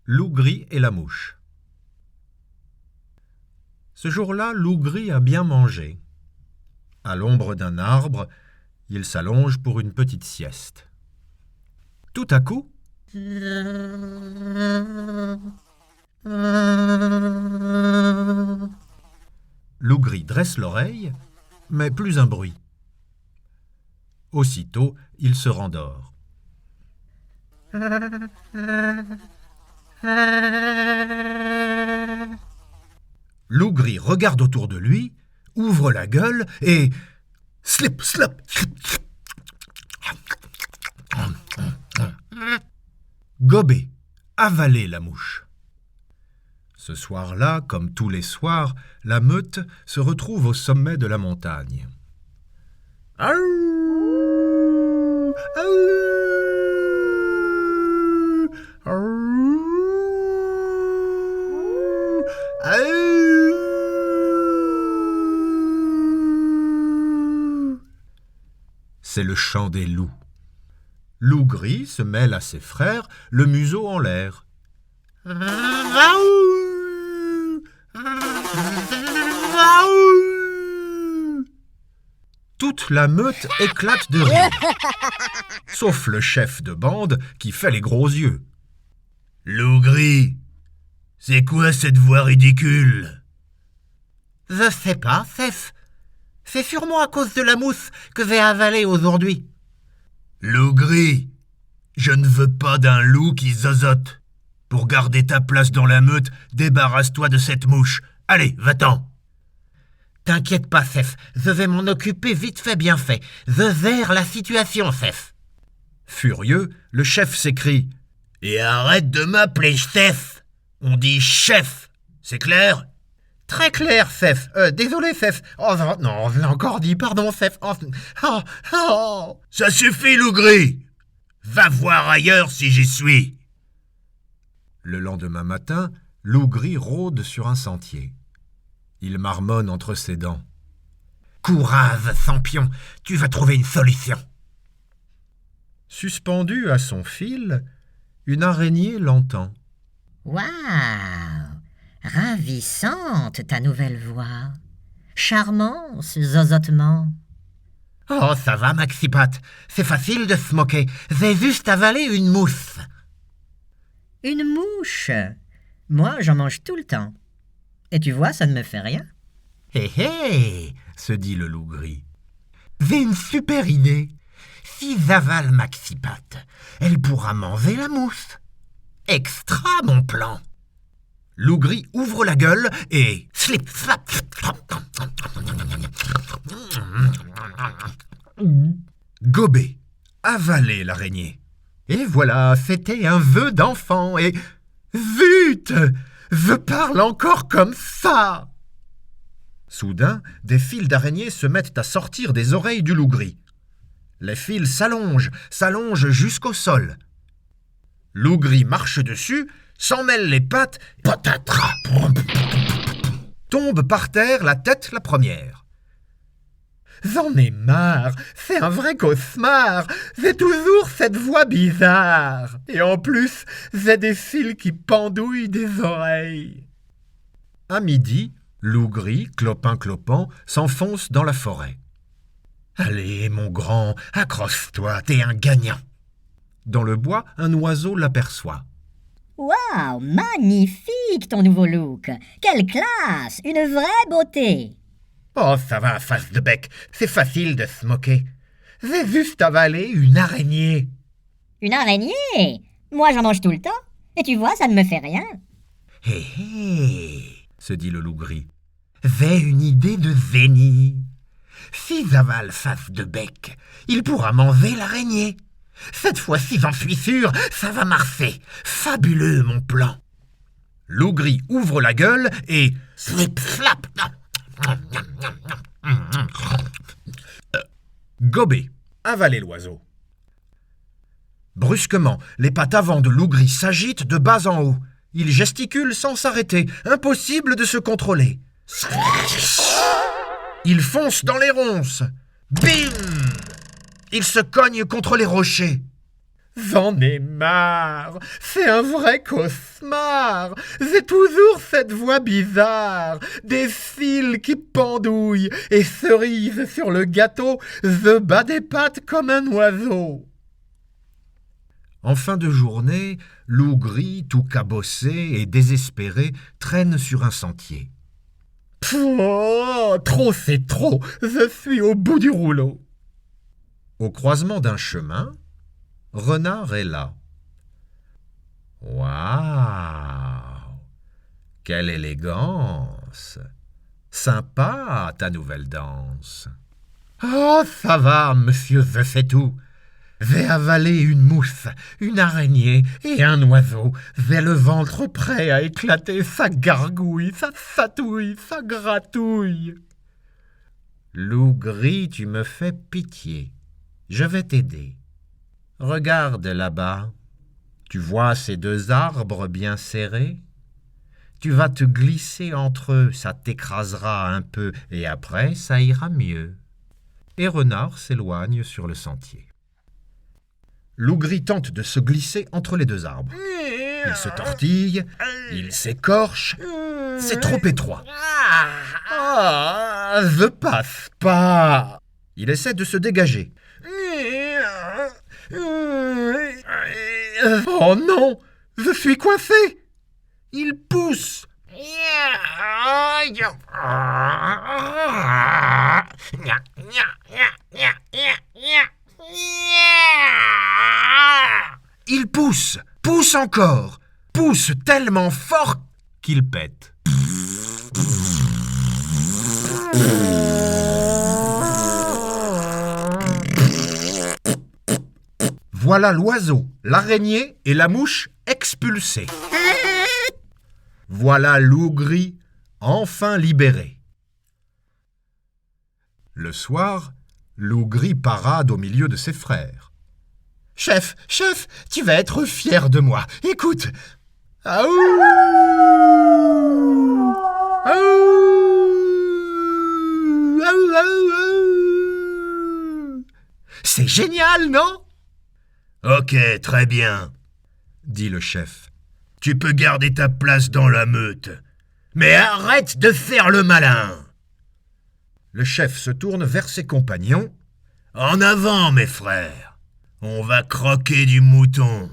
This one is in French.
Loup-gris et la mouche. Ce jour-là, Loup-gris a bien mangé. À l'ombre d'un arbre, il s'allonge pour une petite sieste. Tout à coup, Loup-gris dresse l'oreille, mais plus un bruit. Aussitôt, il se rendort. Loup-gris regarde autour de lui, ouvre la gueule et... slip, slop, gober, avaler la mouche. Ce soir-là, comme tous les soirs, la meute se retrouve au sommet de la montagne. Aouh, aouh, aouh, aouh. C'est le chant des loups. Loup-gris se mêle à ses frères, le museau en l'air. Toute la meute éclate de rire, sauf le chef de bande qui fait les gros yeux. Loup-gris, c'est quoi cette voix ridicule? Je sais pas, Cef. C'est sûrement à cause de la mousse que j'ai avalée aujourd'hui. Loup-gris, je ne veux pas d'un loup qui zozote. Pour garder ta place dans la meute, débarrasse-toi de cette mouche. Allez, va-t'en. T'inquiète pas, Cef. Je vais m'en occuper vite fait, bien fait. Je gère la situation, Cef. Furieux, le chef s'écrie. Et arrête de m'appeler chef. On dit chef. C'est clair? Très clair, Cef. Désolé, Cef. Oh non, je l'ai encore dit. Pardon, Cef. Oh. Ça suffit, Loup-gris. Va voir ailleurs si j'y suis. Le lendemain matin, Loup-gris rôde sur un sentier. Il marmonne entre ses dents. Courage, Sampion, tu vas trouver une solution. Suspendue à son fil, une araignée l'entend. Waouh! Ravissante ta nouvelle voix. Charmant ce zozotement. Oh, ça va, Maxipat. C'est facile de se moquer. J'ai juste avalé une mousse. Une mouche. Moi, j'en mange tout le temps. Et tu vois, ça ne me fait rien. Hé hé, se dit le loup-gris. J'ai une super idée. Si j'avale Maxipat, elle pourra manger la mousse. Extra, mon plan. Loup-gris ouvre la gueule et... slip, slap. gober, avaler l'araignée. Et voilà, c'était un vœu d'enfant et... zut! Je parle encore comme ça! Soudain, des fils d'araignée se mettent à sortir des oreilles du loup-gris. Les fils s'allongent jusqu'au sol. Loup-gris marche dessus, s'en mêle les pattes, patatras, tombe par terre la tête la première. J'en ai marre, c'est un vrai cauchemar, j'ai toujours cette voix bizarre. Et en plus, j'ai des fils qui pendouillent des oreilles. À midi, Loup-gris, clopin-clopant, s'enfonce dans la forêt. Allez, mon grand, accroche-toi, t'es un gagnant. Dans le bois, un oiseau l'aperçoit. Waouh! Magnifique ton nouveau look. Quelle classe! Une vraie beauté. Oh, ça va, face de bec, c'est facile de se moquer. J'ai juste avalé une araignée. Une araignée? Moi, j'en mange tout le temps. Et tu vois, ça ne me fait rien. Hé hé, se dit le loup-gris. J'ai une idée de génie. Si j'avale face de bec, il pourra manger l'araignée. Cette fois-ci, j'en suis sûr, ça va marcher. Fabuleux, mon plan. Loup-gris ouvre la gueule et... slip, slap. Gober, avaler l'oiseau. Brusquement, les pattes avant de Loup-gris s'agitent de bas en haut. Il gesticule sans s'arrêter, impossible de se contrôler. Il fonce dans les ronces. Bim! Il se cogne contre les rochers. J'en ai marre, c'est un vrai cauchemar. J'ai toujours cette voix bizarre, des fils qui pendouillent et cerises sur le gâteau, je bats des pattes comme un oiseau. En fin de journée, Loup Gris, tout cabossé et désespéré, traîne sur un sentier. Oh, trop c'est trop, je suis au bout du rouleau. Au croisement d'un chemin, Renard est là. Waouh! Quelle élégance! Sympa ta nouvelle danse. Oh, ça va, monsieur, je sais tout. J'ai avalé une mousse, une araignée et un oiseau. J'ai le ventre prêt à éclater, ça gargouille, ça satouille, ça gratouille. Loup Gris, tu me fais pitié. Je vais t'aider. Regarde là-bas. Tu vois ces deux arbres bien serrés? Tu vas te glisser entre eux, ça t'écrasera un peu, et après ça ira mieux. Et Renard s'éloigne sur le sentier. Loup Gris tente de se glisser entre les deux arbres. Il se tortille, il s'écorche, c'est trop étroit. Ah, je passe pas. Il essaie de se dégager. Oh non, je suis coincé. Il pousse. Il pousse, pousse encore, pousse tellement fort qu'il pète. Voilà l'oiseau, l'araignée et la mouche expulsés. Voilà Loup Gris, enfin libéré. Le soir, Loup Gris parade au milieu de ses frères. « Chef, chef, tu vas être fier de moi. Écoute. Aouh! Aouh! Aouh, aouh, aouh! C'est génial, non? » « Ok, très bien, » dit le chef. « Tu peux garder ta place dans la meute. Mais arrête de faire le malin !» Le chef se tourne vers ses compagnons. « En avant, mes frères. On va croquer du mouton. »